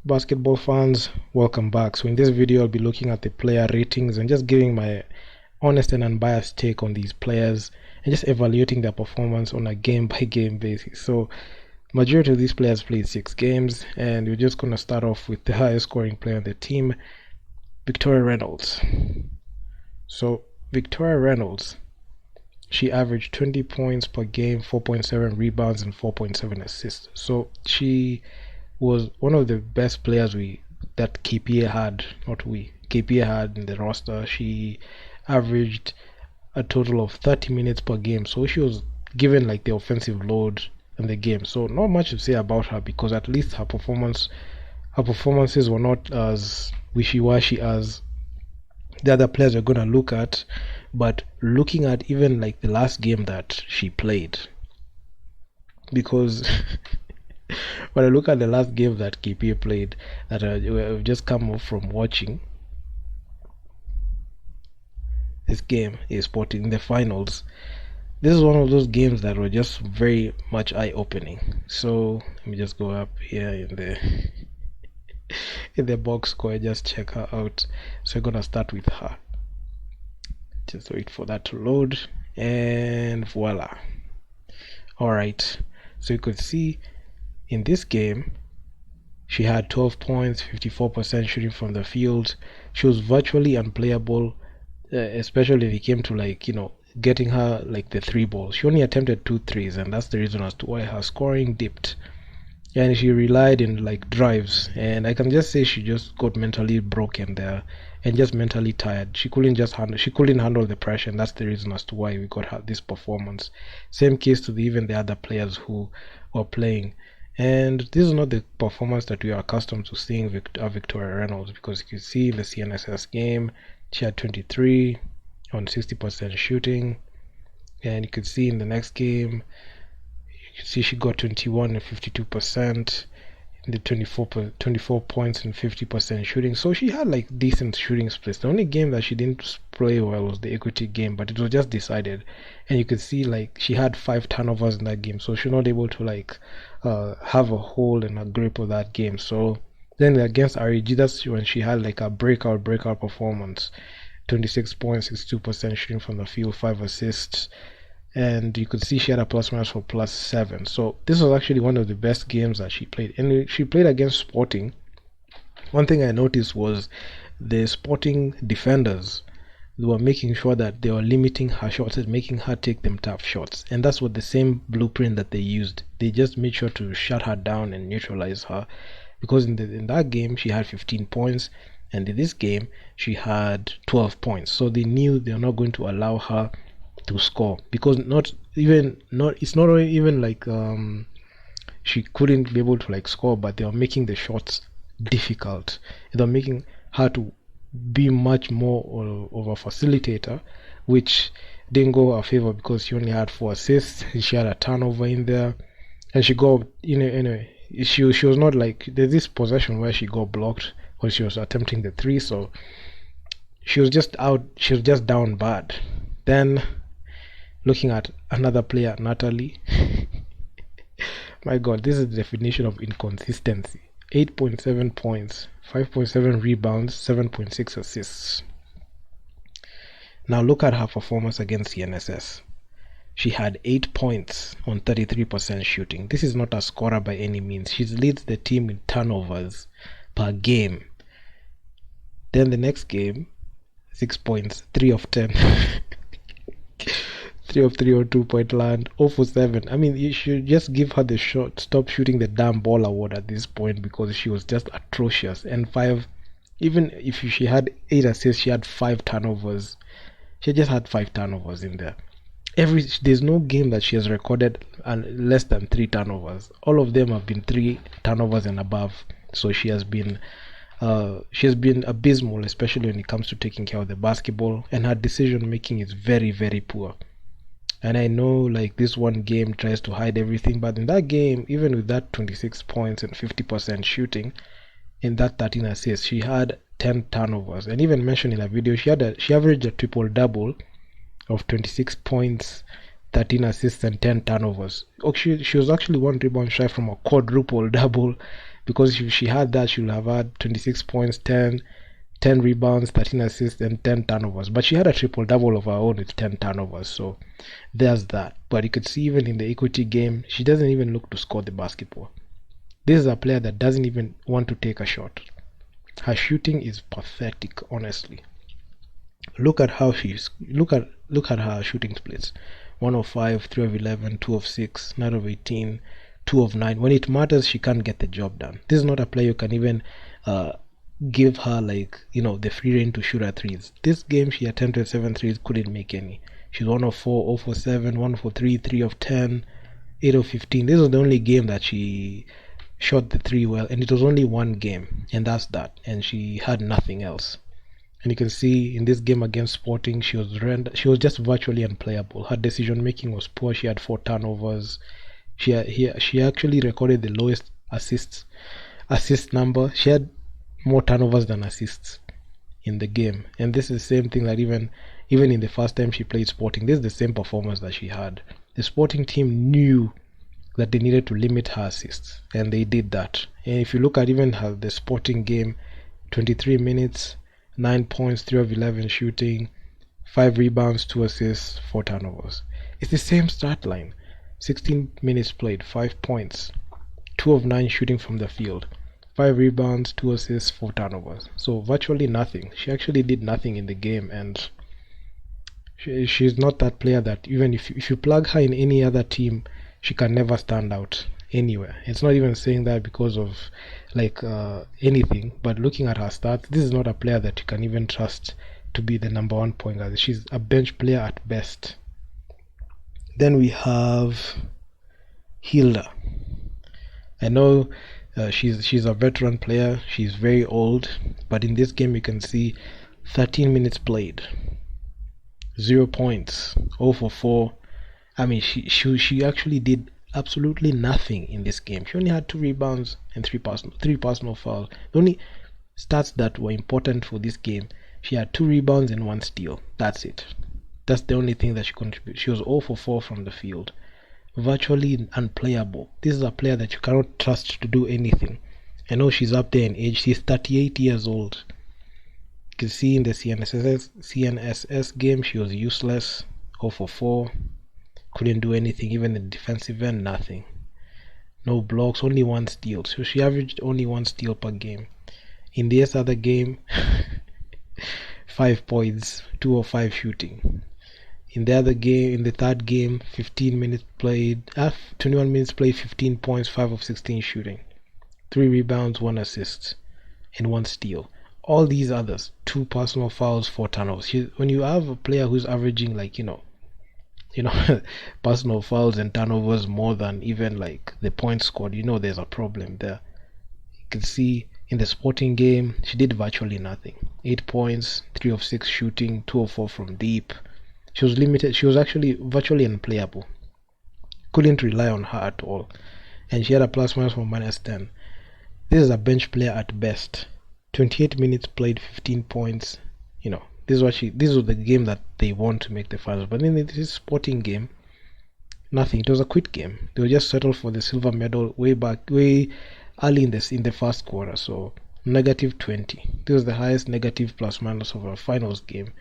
basketball fans, welcome back. So in this video I'll be looking at the player ratings and just giving my honest and unbiased take on these players and just evaluating their performance on a game by game basis. So majority of these players played 6 games, and we're just going to start off with the highest scoring player on the team, Victoria Reynolds. So Victoria Reynolds, she averaged 20 points per game, 4.7 rebounds and 4.7 assists. So she was one of the best players that KPA had, KPA had in the roster. She averaged a total of 30 minutes per game, so she was given like the offensive load in the game. So not much to say about her, because at least her performances were not as wishy-washy as the other players we're gonna look at. But looking at even like the last game that she played, because when I look at the last game that KPA played, that I've just come off from watching, this game is Sporting in the finals. This is one of those games that were just very much eye-opening. So let me just go up here in the box score and just check her out. So we're gonna start with her. Just wait for that to load, and voila. Alright, so you could see in this game she had 12 points, 54% shooting from the field. She was virtually unplayable, especially when it came to getting her like the 3 balls. She only attempted 2 threes, and that's the reason as to why her scoring dipped. And she relied in like drives, and I can just say she just got mentally broken there and just mentally tired. She couldn't handle the pressure, and that's the reason as to why we got her this performance. Same case to even the other players who were playing. And this is not the performance that we are accustomed to seeing Victoria Reynolds, because you can see in the CNSS game she had 23 on 60% shooting, and you could see in the next game you can see she got 21 and 52%, in the 24 points and 50% shooting. So she had like decent shooting splits. The only game that she didn't play well was the equity game, but it was just decided, and you could see like she had 5 turnovers in that game, so she was not able to have a hold and a grip of that game. So then against REG, that's when she had like a breakout performance. 26 points, 62% shooting from the field, 5 assists, and you could see she had a plus minus for +7. So this was actually one of the best games that she played, and she played against Sporting. One thing I noticed was the Sporting defenders, they were making sure that they were limiting her shots and making her take them tough shots, and that's what the same blueprint that they used. They just made sure to shut her down and neutralize her, because in that game she had 15 points, and in this game she had 12 points. So they knew they're not going to allow her to score, because it's not even like she couldn't be able to like score, but they were making the shots difficult. They're making her to be much more of a facilitator, which didn't go her favor, because she only had 4 assists. She had a turnover in there, and she got she was not like, there's this possession where she got blocked when she was attempting the 3, so she was just down bad. Then looking at another player, Natalie, my god, this is the definition of inconsistency. 8.7 points, 5.7 rebounds, 7.6 assists. Now look at her performance against CNSS. She had 8 points on 33% shooting. This is not a scorer by any means. She leads the team in turnovers per game. Then the next game, 6 points, 3 of 10. 3 of 3 on 2-point land, 0 for 7. I mean, you should just give her the shot, stop shooting the damn ball award at this point, because she was just atrocious. And 5, even if she had 8 assists, she had 5 turnovers. She just had 5 turnovers in there. There's no game that she has recorded less than 3 turnovers. All of them have been 3 turnovers and above. So she has been abysmal, especially when it comes to taking care of the basketball, and her decision making is very, very poor. And I know like this one game tries to hide everything, but in that game, even with that 26 points and 50% shooting, in that 13 assists, she had 10 turnovers. And even mentioned in a video, she averaged a triple-double of 26 points, 13 assists and 10 turnovers. She was actually 1 rebound shy from a quadruple double, because if she had that, she would have had 26 points, 10 rebounds, 13 assists, and 10 turnovers. But she had a triple double of her own with 10 turnovers, so there's that. But you could see even in the equity game, she doesn't even look to score the basketball. This is a player that doesn't even want to take a shot. Her shooting is pathetic, honestly. Look at how she's look at her shooting splits. 1 of 5, 3 of 11, 2 of 6, 9 of 18, 2 of 9. When it matters, she can't get the job done. This is not a player you can even give her, like, the free reign to shoot her threes. This game she attempted 7 threes, couldn't make any. She's 1 of 4, 0 for 7, 1 for 3, 3 of 10, 8 of 15. This was the only game that she shot the 3 well, and it was only one game, and that's that. And she had nothing else. And you can see in this game against Sporting, she was just virtually unplayable. Her decision making was poor. She had 4 turnovers. She actually recorded the lowest assist number. She had more turnovers than assists in the game. And this is the same thing that even in the first time she played Sporting, this is the same performance that she had. The Sporting team knew that they needed to limit her assists, and they did that. And if you look at even the Sporting game, 23 minutes, 9 points, 3 of 11 shooting, 5 rebounds, 2 assists, 4 turnovers. It's the same start line. 16 minutes played, 5 points, 2 of 9 shooting from the field, 5 rebounds, 2 assists, 4 turnovers. So virtually nothing. She actually did nothing in the game, and she's not that player that even if you plug her in any other team, she can never stand out anywhere. It's not even saying that because of anything, but looking at her stats, this is not a player that you can even trust to be the number 1 point guard. She's a bench player at best. Then we have Hilda. I know she's a veteran player. She's very old, but in this game you can see 13 minutes played, 0 points, 0 for 4. I mean, she actually did absolutely nothing in this game. She only had 2 rebounds and 3 personal fouls. The only stats that were important for this game, she had 2 rebounds and 1 steal. That's it. That's the only thing that she contributed. She was 0 for 4 from the field. Virtually unplayable. This is a player that you cannot trust to do anything. I know she's up there in age. She's 38 years old. You can see in the CNSS game, she was useless. 0 for 4. Couldn't do anything. Even the defensive end, nothing. No blocks, only 1 steal. So she averaged only 1 steal per game. In this other game, 5 points, 2 of 5 shooting. In the other game, in the third game, 15 minutes played, 21 minutes played, 15 points, 5 of 16 shooting, 3 rebounds, 1 assist, and 1 steal. All these others, 2 personal fouls, 4 turnovers. When you have a player who's averaging personal fouls and turnovers more than even the points scored, there's a problem there. You can see in the Sporting game, she did virtually nothing. 8 points, 3 of 6 shooting, 2 of 4 from deep. She was limited. She was actually virtually unplayable. Couldn't rely on her at all. And she had a plus minus for -10. This is a bench player at best. 28 minutes played, 15 points. This was the game that they won to make the finals. But in this Sporting game, nothing. It was a quit game. They were just settled for the silver medal way early in the first quarter. So -20. This was the highest negative plus minus of a finals game,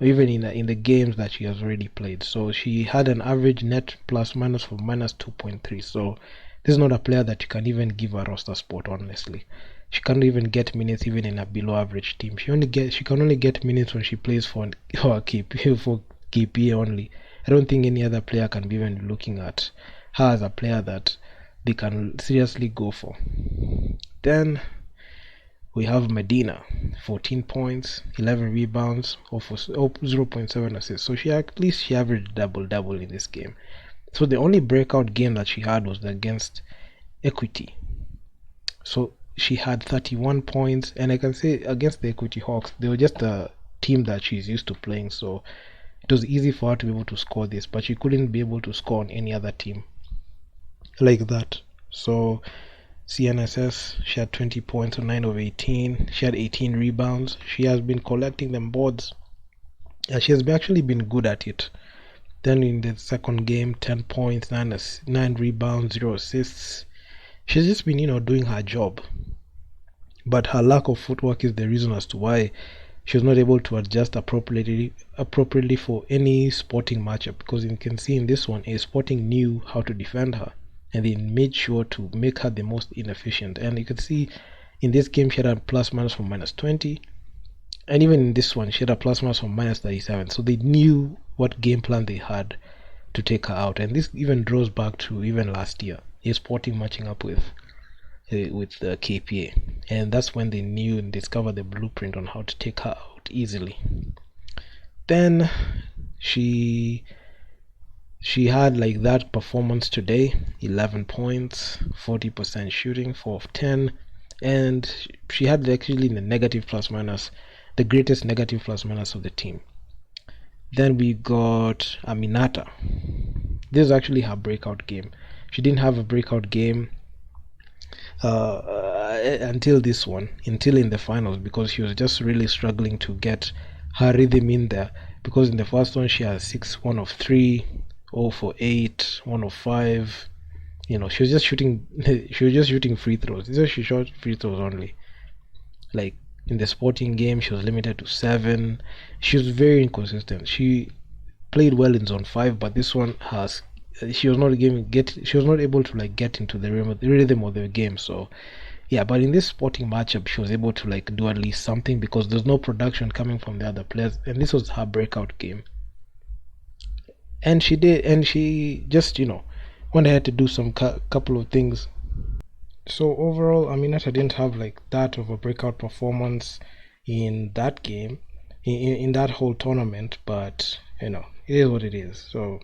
even in the games that she has already played. So she had an average net plus minus for -2.3. So this is not a player that you can even give a roster spot, honestly. She can't even get minutes even in a below average team. She can only get minutes when she plays for KPA only. I don't think any other player can be even looking at her as a player that they can seriously go for. Then we have Medina, 14 points, 11 rebounds, 0.7 assists. So at least she averaged double in this game. So the only breakout game that she had was against Equity. So she had 31 points, and I can say against the Equity Hawks, they were just a team that she's used to playing, so it was easy for her to be able to score this, but she couldn't be able to score on any other team like that. So CNSS, she had 20 points on 9 of 18. She had 18 rebounds. She has been collecting them boards, and she has actually been good at it. Then in the second game, 10 points, 9 rebounds, 0 assists. she's just been, doing her job. But her lack of footwork is the reason as to why she was not able to adjust appropriately for any Sporting matchup. Because you can see in this one, Sporting knew how to defend her, and they made sure to make her the most inefficient. And you can see in this game she had a plus minus from -20, and even in this one she had a plus minus from -37. So they knew what game plan they had to take her out. And this even draws back to even last year, Sporting matching up with the KPA, and that's when they knew and discovered the blueprint on how to take her out easily. Then she had like that performance today: 11 points, 40% shooting, 4 of 10, and she had actually the negative plus minus, the greatest negative plus minus of the team. Then we got Aminata. This is actually her breakout game. She didn't have a breakout game until this one, until in the finals, because she was just really struggling to get her rhythm in there. Because in the first one she has 6, 1 of 3, 0 for 8, 1 of 5. She was just shooting. She was just shooting free throws. So she shot free throws only. Like in the Sporting game, she was limited to 7. She was very inconsistent. She played well in zone 5, but this one she was not able to like get into the rhythm of the game. So yeah, but in this Sporting matchup she was able to like do at least something, because there's no production coming from the other players, and this was her breakout game. And she did, and she just went ahead to do some couple of things. So overall, Aminata didn't have like that of a breakout performance in that game, in that whole tournament, but it is what it is. So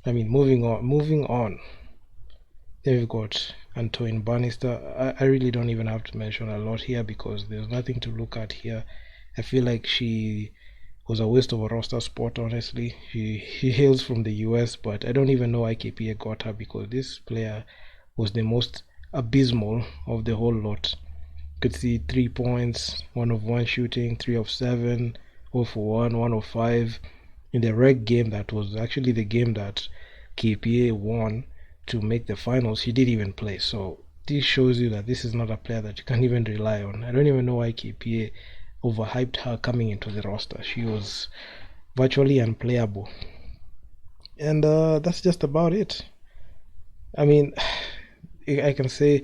moving on. Then we've got Antoine Bannister. I really don't even have to mention a lot here, because there's nothing to look at here. I feel like she was a waste of a roster spot, honestly. She hails from the US, but I don't even know why KPA got her, because this player was the most abysmal of the whole lot. You could see 3 points, 1 of 1 shooting, 3 of 7, 0 for 1, 1 of 5. In the reg game, that was actually the game that KPA won to make the finals, she didn't even play. So this shows you that this is not a player that you can even rely on. I don't even know why KPA overhyped her coming into the roster. She was virtually unplayable. And that's just about it. I can say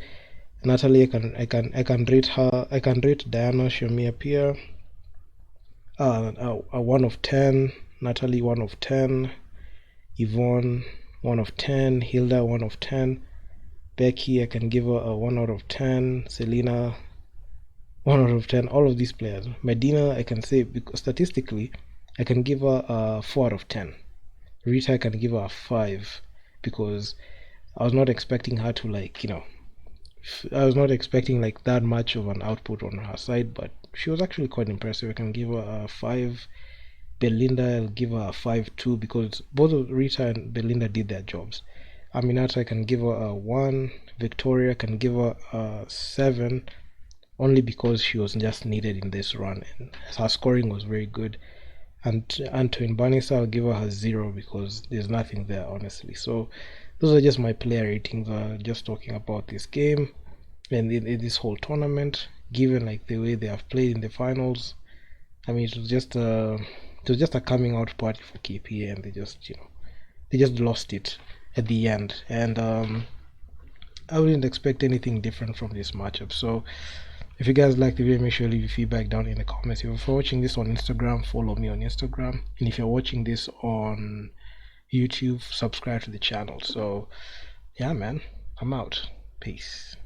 Natalie, I can rate her. I can rate Diana Shomia Pierre a 1 of 10. Natalie 1 of 10. Yvonne 1 of 10. Hilda 1 of 10. Becky, I can give her a 1 out of 10. Selena 1 out of 10. All of these players. Medina, I can say, because statistically I can give her a 4 out of 10. Rita, I can give her a 5, because I was not expecting her to I was not expecting like that much of an output on her side, but she was actually quite impressive. I can give her a 5. Belinda, I'll give her a 5 too, because both of Rita and Belinda did their jobs. Aminata, I can give her a 1. Victoria, I can give her a 7, only because she was just needed in this run and her scoring was very good. And Antoine Bannister, I'll give her a 0, because there's nothing there, honestly. So those are just my player ratings, just talking about this game and in this whole tournament, given like the way they have played in the finals. It was just a coming out party for KPA, and they just lost it at the end. And I wouldn't expect anything different from this matchup. So if you guys like the video, make sure you leave your feedback down in the comments. If you're watching this on Instagram, follow me on Instagram, and if you're watching this on YouTube, subscribe to the channel. So yeah, man, I'm out. Peace.